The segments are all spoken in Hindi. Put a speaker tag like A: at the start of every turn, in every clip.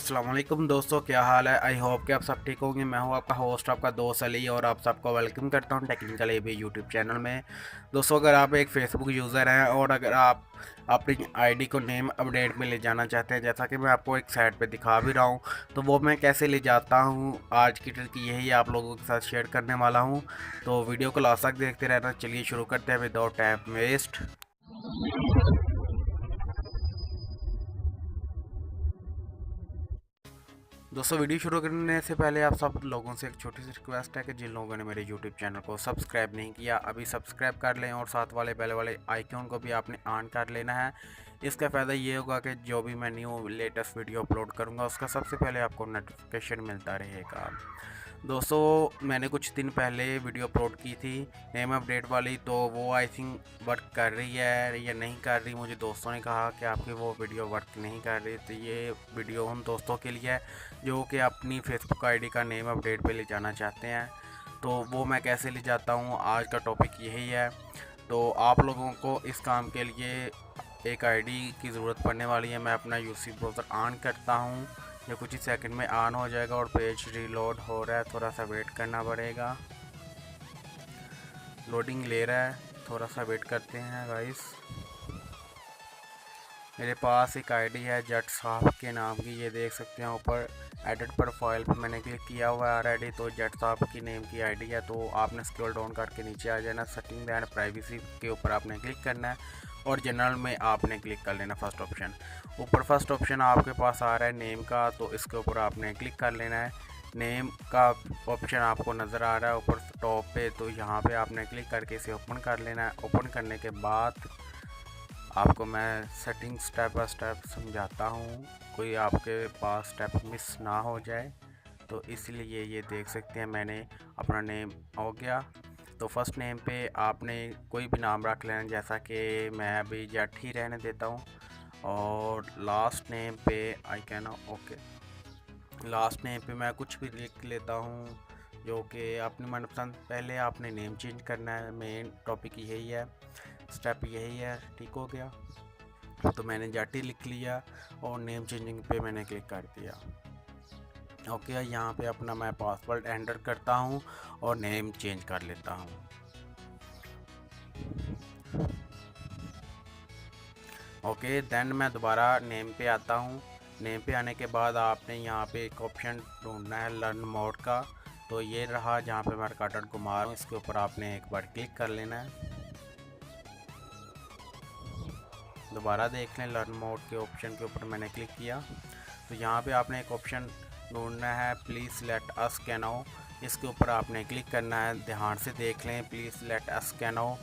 A: अस्सलाम वालेकुम दोस्तों, क्या हाल है। आई होप कि आप सब ठीक होंगे। मैं हूं आपका होस्ट, आपका दोस्त अली, और आप सबको वेलकम करता हूं technical A B YouTube channel में। दोस्तों, अगर आप एक फ़ेसबुक यूज़र हैं और अगर आप अपनी आईडी को नेम अपडेट में ले जाना चाहते हैं, जैसा कि मैं आपको एक साइट पे दिखा भी रहा हूं, तो वो मैं कैसे ले जाता हूं, आज की ट्रिक यही आप लोगों के साथ शेयर करने वाला हूँ। तो वीडियो को लास्ट तक देखते रहना। चलिए शुरू करते हैं विदाउट टाइम वेस्ट। दोस्तों, वीडियो शुरू करने से पहले आप सब लोगों से एक छोटी सी रिक्वेस्ट है कि जिन लोगों ने मेरे यूट्यूब चैनल को सब्सक्राइब नहीं किया, अभी सब्सक्राइब कर लें और साथ वाले बेल वाले आइकॉन को भी आपने ऑन कर लेना है। इसका फ़ायदा ये होगा कि जो भी मैं न्यू लेटेस्ट वीडियो अपलोड करूँगा उसका सबसे पहले आपको नोटिफिकेशन मिलता रहेगा। दोस्तों, मैंने कुछ दिन पहले वीडियो अपलोड की थी नेम अपडेट वाली, तो वो आई थिंक वर्क कर रही है या नहीं कर रही। मुझे दोस्तों ने कहा कि आपकी वो वीडियो वर्क नहीं कर रही। तो ये वीडियो उन दोस्तों के लिए है जो कि अपनी फेसबुक आईडी का नेम अपडेट पे ले जाना चाहते हैं। तो वो मैं कैसे ले जाता हूँ, आज का टॉपिक यही है। तो आप लोगों को इस काम के लिए एक आईडी की ज़रूरत पड़ने वाली है। मैं अपना यूसी ब्राउज़र ऑन करता हूँ, ये कुछ ही सेकंड में ऑन हो जाएगा और पेज रीलोड हो रहा है, थोड़ा सा वेट करना पड़ेगा। लोडिंग ले रहा है, थोड़ा सा वेट करते हैं गाइस। मेरे पास एक आईडी है जट साहब के नाम की, ये देख सकते हैं ऊपर एडिट प्रोफाइल पर मैंने क्लिक किया हुआ है ऑलरेडी। तो जट साहब की नेम की आईडी है। तो आपने स्क्रॉल डाउन करके नीचे आ जाना, सेटिंग एंड प्राइवेसी के ऊपर आपने क्लिक करना है और जनरल में आपने क्लिक कर लेना फर्स्ट ऑप्शन। ऊपर फर्स्ट ऑप्शन आपके पास आ रहा है नेम का, तो इसके ऊपर आपने क्लिक कर लेना है। नेम का ऑप्शन आपको नज़र आ रहा है ऊपर टॉप पे, तो यहाँ पे आपने क्लिक करके इसे ओपन कर लेना है। ओपन करने के बाद आपको मैं सेटिंग स्टेप बाय स्टेप समझाता हूँ, कोई आपके पास स्टेप मिस ना हो जाए। तो इसलिए ये देख सकते हैं मैंने अपना नेम हो गया। तो फर्स्ट नेम पे आपने कोई भी नाम रख लेना, जैसा कि मैं अभी जट ही रहने देता हूँ। और लास्ट नेम पे I can okay, last name पे मैं कुछ भी लिख लेता हूँ जो कि अपनी मनपसंद। पहले आपने नेम चेंज करना है, मेन टॉपिक यही है, स्टेप यही है। ठीक हो गया, तो मैंने जट ही लिख लिया और नेम चेंजिंग पे मैंने क्लिक कर दिया। ओके, यहाँ पे अपना मैं पासवर्ड एंटर करता हूँ और नेम चेंज कर लेता हूँ। ओके, देन मैं दोबारा नेम पे आता हूँ। नेम पे आने के बाद आपने यहाँ पे एक ऑप्शन ढूंढना है लर्न मोड का। तो ये रहा जहाँ पे मैं रिकॉर्डर घुमा रहा हूँ, इसके ऊपर आपने एक बार क्लिक कर लेना है। दोबारा देख लें, लर्न मोड के ऑप्शन के ऊपर मैंने क्लिक किया। तो यहाँ पे आपने एक ऑप्शन ढूंढना है please let us can now, इसके ऊपर आपने क्लिक करना है। ध्यान से देख लें, please let us can now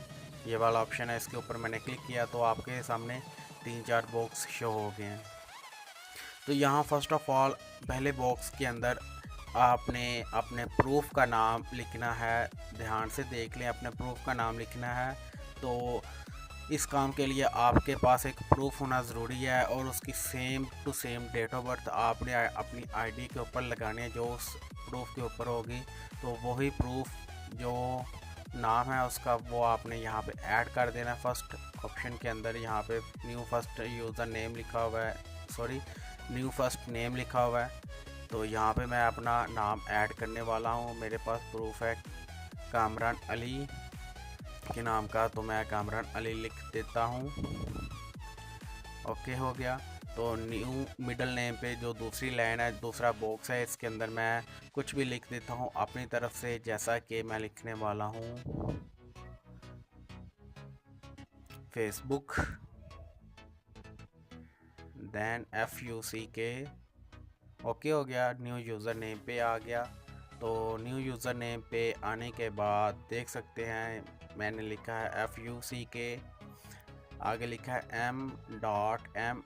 A: ये वाला ऑप्शन है, इसके ऊपर मैंने क्लिक किया तो आपके सामने 3-4 बॉक्स शो हो गए हैं। तो यहाँ फर्स्ट ऑफ ऑल पहले बॉक्स के अंदर आपने अपने प्रूफ का नाम लिखना है। ध्यान से देख लें, अपने प्रूफ का नाम लिखना है। तो इस काम के लिए आपके पास एक प्रूफ होना ज़रूरी है और उसकी same to same date of birth आपने अपनी आईडी के ऊपर लगानी है जो उस प्रूफ के ऊपर होगी। तो वही प्रूफ जो नाम है उसका वो आपने यहाँ पे ऐड कर देना है। फर्स्ट ऑप्शन के अंदर यहाँ पे न्यू फर्स्ट यूज़र नेम लिखा हुआ है, सॉरी न्यू फर्स्ट नेम लिखा हुआ है। तो यहाँ पे मैं अपना नाम ऐड करने वाला हूँ। मेरे पास प्रूफ है कामरान अली के नाम का, तो मैं कामरान अली लिख देता हूँ। ओके हो गया। तो न्यू मिडल नेम पे जो दूसरी लाइन है, दूसरा बॉक्स है, इसके अंदर मैं कुछ भी लिख देता हूँ अपनी तरफ से, जैसा कि मैं लिखने वाला हूँ फेसबुक, देन FUCK। ओके हो गया, न्यू यूज़र नेम पे आ गया। तो न्यू यूज़र नेम पे आने के बाद देख सकते हैं मैंने लिखा है FUCK, आगे लिखा है M.M.M.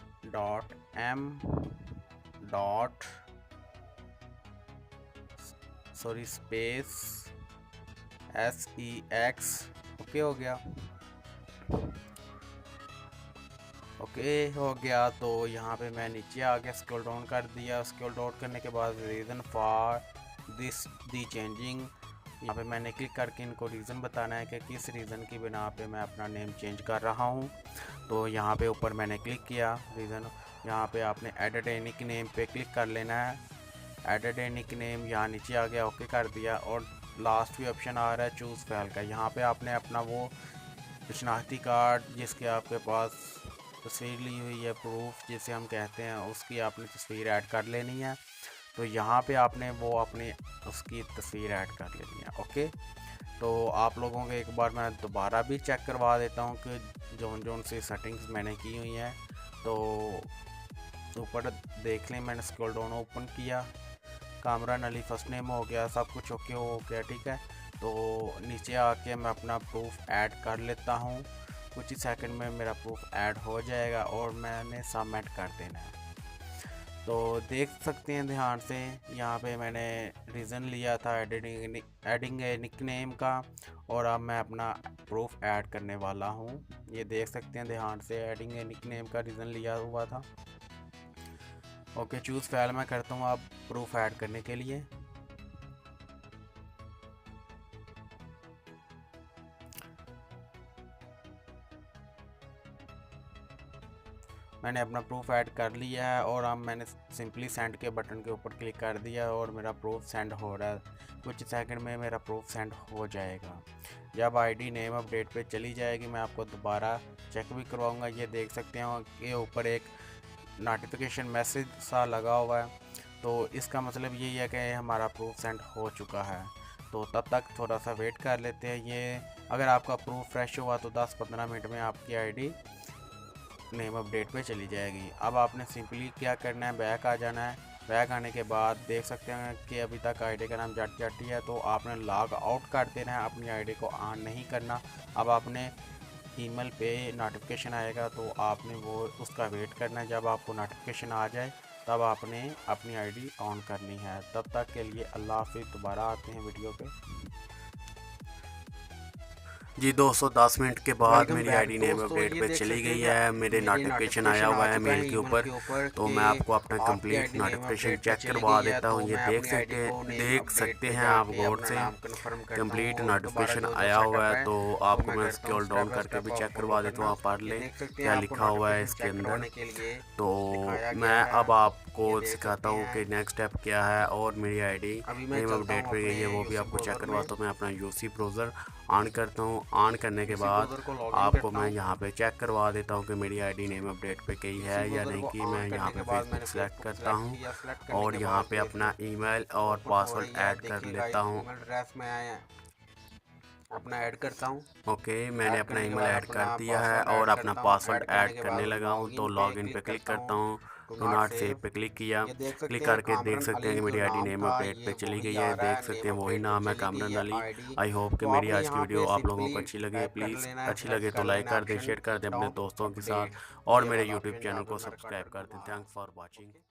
A: Sorry space SEX। Okay हो गया, ओके हो गया। तो यहाँ पे मैं नीचे आ गया, स्क्रॉल डाउन कर दिया। स्क्रॉल डाउन करने के बाद reason for this the changing, यहाँ पे मैंने क्लिक करके इनको रीज़न बताना है कि किस रीज़न की बिना पे मैं अपना नेम चेंज कर रहा हूँ। तो यहाँ पे ऊपर मैंने क्लिक किया रीज़न, यहाँ पे आपने एडिट ए निक नेम पे क्लिक कर लेना है। एडिट ए निक नेम यहाँ नीचे आ गया, ओके कर दिया। और लास्ट भी ऑप्शन आ रहा है चूज़ फाइल का। यहाँ पे आपने अपना वो शनाख्ती कार्ड जिसके आपके पास तस्वीर ली हुई है, प्रूफ जिसे हम कहते हैं, उसकी आपने तस्वीर ऐड कर लेनी है। तो यहाँ पे आपने वो अपनी उसकी तस्वीर ऐड कर लेनी है। ओके, तो आप लोगों को एक बार मैं दोबारा भी चेक करवा देता हूँ कि जोन सी सेटिंग्स मैंने की हुई हैं। तो ऊपर देख लें, मैंने स्क्रॉल डाउन ओपन किया, कामरान अली फर्स्ट नेम हो गया, सब कुछ ओके हो गया, ठीक है। तो नीचे आके मैं अपना प्रूफ ऐड कर लेता हूँ। कुछ ही सेकंड में मेरा प्रूफ ऐड हो जाएगा और मैंने सबमिट कर देना है। तो देख सकते हैं ध्यान से, यहाँ पे मैंने रीज़न लिया था एडिंग ए निक नेम का, और अब मैं अपना प्रूफ ऐड करने वाला हूँ। ये देख सकते हैं ध्यान से, एडिंग ए निक नेम का रीज़न लिया हुआ था। ओके, चूज़ फाइल मैं करता हूँ अब प्रूफ ऐड करने के लिए। मैंने अपना प्रूफ ऐड कर लिया है और अब मैंने सिंपली सेंड के बटन के ऊपर क्लिक कर दिया और मेरा प्रूफ सेंड हो रहा है। कुछ सेकंड में मेरा प्रूफ सेंड हो जाएगा। जब आईडी नेम अपडेट पे चली जाएगी मैं आपको दोबारा चेक भी करवाऊंगा। ये देख सकते हैं कि ऊपर एक नोटिफिकेशन मैसेज सा लगा हुआ है, तो इसका मतलब यही है कि हमारा प्रूफ सेंड हो चुका है। तो तब तक थोड़ा सा वेट कर लेते हैं। ये अगर आपका प्रूफ फ्रेश हुआ तो 10-15 मिनट में आपकी आईडी नेम अपडेट पे चली जाएगी। अब आपने सिंपली क्या करना है, बैक आ जाना है। बैक आने के बाद देख सकते हैं कि अभी तक आईडी का नाम जट जटी है, तो आपने लॉग आउट कर देना है, अपनी आईडी को ऑन नहीं करना। अब आपने ईमेल पे नोटिफिकेशन आएगा तो आपने वो उसका वेट करना है। जब आपको नोटिफिकेशन आ जाए तब आपने अपनी आईडी ऑन करनी है। तब तक के लिए अल्लाह हाफिज़। दोबारा आते हैं वीडियो पे। जी दोस्तों, 10 मिनट के बाद मेरी आईडी नेम अपडेट पे चली गई है। मेरे नोटिफिकेशन आया हुआ है मेल के ऊपर, तो मैं आपको अपना कंप्लीट नोटिफिकेशन चेक करवा देता हूँ। ये देख सकते हैं आप गौर से, कंप्लीट नोटिफिकेशन आया हुआ है। तो आपको मैं स्क्रॉल डाउन करके भी चेक करवा देता हूँ, आप पढ़ लें क्या लिखा हुआ है इसके अंदर। तो मैं अब आपको सिखाता हूँ कि नेक्स्ट स्टेप क्या है, और मेरी आईडी नेम अपडेट पे गई है वो भी आपको चेक करवाता हूँ। मैं अपना यूसी ब्राउज़र ऑन करता हूँ। ऑन करने के बाद आपको मैं यहाँ पे चेक करवा देता हूँ कि मेरी आईडी नेम अपडेट पे गई है या नहीं की। मैं यहाँ पे फेसबुक सेलेक्ट करता हूँ और यहाँ पे अपना ईमेल और पासवर्ड ऐड कर लेता हूँ।
B: अपना ऐड करता हूँ।
A: ओके, मैंने अपना ईमेल ऐड कर दिया है और अपना पासवर्ड ऐड करने लगा हूँ। तो लॉगिन पे क्लिक करता हूँ, डू नॉट सेव पे क्लिक किया। क्लिक करके देख सकते हैं कि मेरी आईडी नेम अपडेट पे चली गई है। देख सकते हैं वही नाम है, कामरान अली। आई होप कि मेरी आज की वीडियो आप लोगों को अच्छी लगे। प्लीज़ अच्छी लगे तो लाइक कर दें, शेयर कर दें अपने दोस्तों के साथ, और मेरे यूट्यूब चैनल को सब्सक्राइब कर दें। Thanks for watching.